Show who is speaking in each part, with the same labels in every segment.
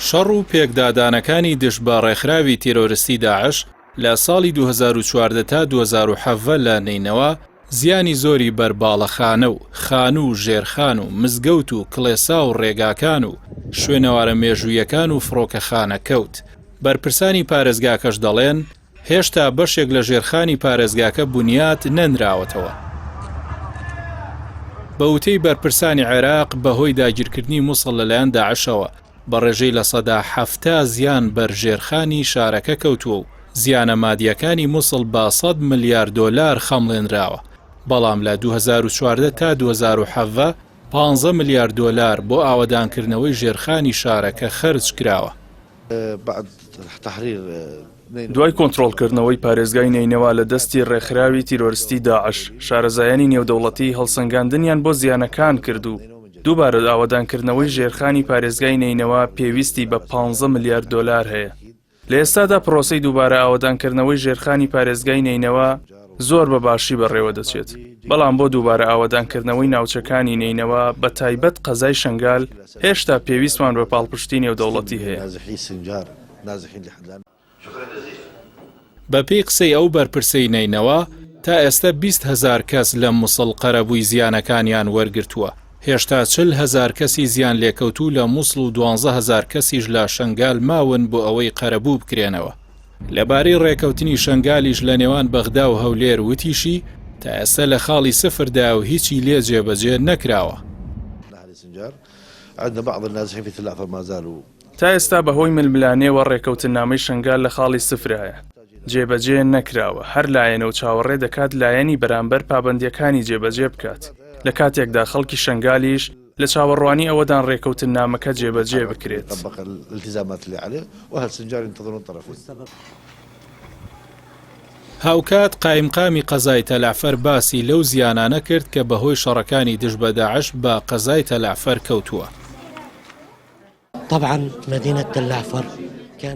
Speaker 1: شەڕ و پێکدادانەکانی دژ بە ڕێکخراوی تیرۆریستی داعش لە ساڵی 2014 تا 2017 لە نینەوە زیانی زۆری بەرباڵەخانە و خان و ژێرخان و مزگەوت و کڵێسا و ڕێگاکان و شوێنەوارە مێژوویەکان و فڕۆکەخانە کەوت. بەرپرسانی پارێزگاکەش دەڵێن هێشتا بەشێک لە ژێرخانی پارێزگاکە بنیات نەنراوەتەوە. بە وتەی بەرپرسانی عێراق بەهۆی داگیرکردنی مووسڵ لەلایەن داعشەوە بە ڕێژەی لە سەدا 70 زیان بەرژێرخانی شارەکە کەوتووە و زیانە مادیەکانی مووسڵ با 100 ملیار دۆلار خەمڵێنراوە. بەڵام لە 2014 تا 2017 15 ملیار دۆلار بۆ ئاوەدانکردنەوەی ژێرخانی شارەکە خەرج کراوە.
Speaker 2: دوای کۆنتڕۆڵکردنەوەی پارێزگای نینەوە لە دەستی ڕێکخراوی تیرۆریستی داعش، شارەزایانی نێودەوڵەتی هەڵسەنگاندنیان بۆ زیانەکان کرد و دووبارە ئاوەدانکردنەوەی ژێرخانی پارێزگای نینەوە پێویستی بە 15 ملیار دۆلار هەیە. لە ئێستادا پرۆسەی دووبارە ئاوەدانکردنەوەی ژێرخانی پارێزگای نینەوە زۆر بە باشی بەڕێوە دەچێت. بەڵام بۆ دووبارە ئاوەدانکردنەوەی ناوچەکانی نینەوە بە تایبەت قەزای شنگال هێشتا پێویستمان بە پاڵپشتی نێودەوڵەتی هەیە.
Speaker 1: بەپێی قسەی ئەو بەرپرسەی نینەوە تا ئێستا 20,000 کەس لە مووسڵ قەرەبووی زیانەکانیان وەرگرتووە. هێشتا 40,000 کەسی زیان لێکەوتوو لە مووسڵ و 12,000 کەسیش لە شنگال ماون بۆ ئەوەی قەرەبوو بکرێنەوە. لەبارەی ڕێکەوتنی شنگالیش لە نێوان بەغدا و هەولێر وتیشی تا ئێستا لە خاڵی سفردا و هیچی لێ جێبەجێ نەکراوە.
Speaker 2: تا ئێستا بەهۆی ململانێوە ڕێکەوتنامەی شنگال لە خاڵی سفرایە. جێبەجێ نەکراوە، هەر لایەنە و چاوەڕێ دەکات لایەنی بەرامبەر پابەندیەکانی جێبەجێ بکات. لە کاتێکدا خەڵکی شنگالیش لە چاوەڕوانی ئەوەدان ڕێکەوتنامەکە جێبەجێ بکرێت.
Speaker 1: هاوکات قایمقامی قەزای تەلعفەر باسی لەو زیانانە کرد کە بەهۆی شەڕەکانی دژ بە داعش بە قەزای تەلعفەر کەوتووە.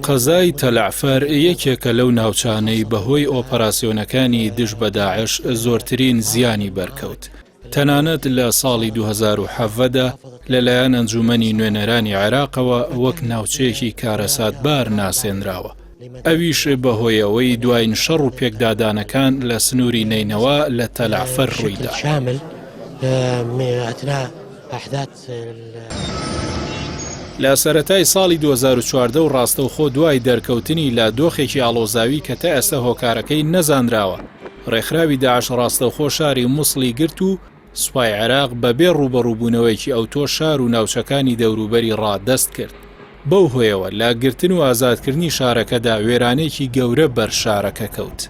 Speaker 1: قەزای تەلعفەر یەکێکە لەو ناوچانەی بەهۆی ئۆپەراسیۆنەکانی دژ بە داعش زۆرترین زیانی بەرکەوت. تەنانەت لە ساڵی 2017دا لەلایەن ئەنجومەنی نوێنەرانی عێراقەوە وەک ناوچەیەکی کارەساتبار ناسێنراوە. ئەویش بەهۆیەوەی دوای شەڕ و پێکدادانەکان لە سنووری نینەوە لە تەلعفەر ڕوویدا. لە سەرەتای ساڵی 2014 و ڕاستەوخۆ دوای دەرکەوتنی لە دۆخێکی ئاڵۆزاوی کە تا ئێستا هۆکارەکەی نەزانراوە، ڕێکخراوی داعش ڕاستەوخۆ شاری مووسڵی گرت و سوپای عێراق بەبێ ڕوبەڕووبوونەوەیکی ئەوتۆ شار و ناوچەکانی دەوروبەری ڕادەست کرد. بەو هۆیەوە لا گرتن و ئازادکردنی شارەکەدا وێرانێکی گەورە بەر شارەکە کەوت.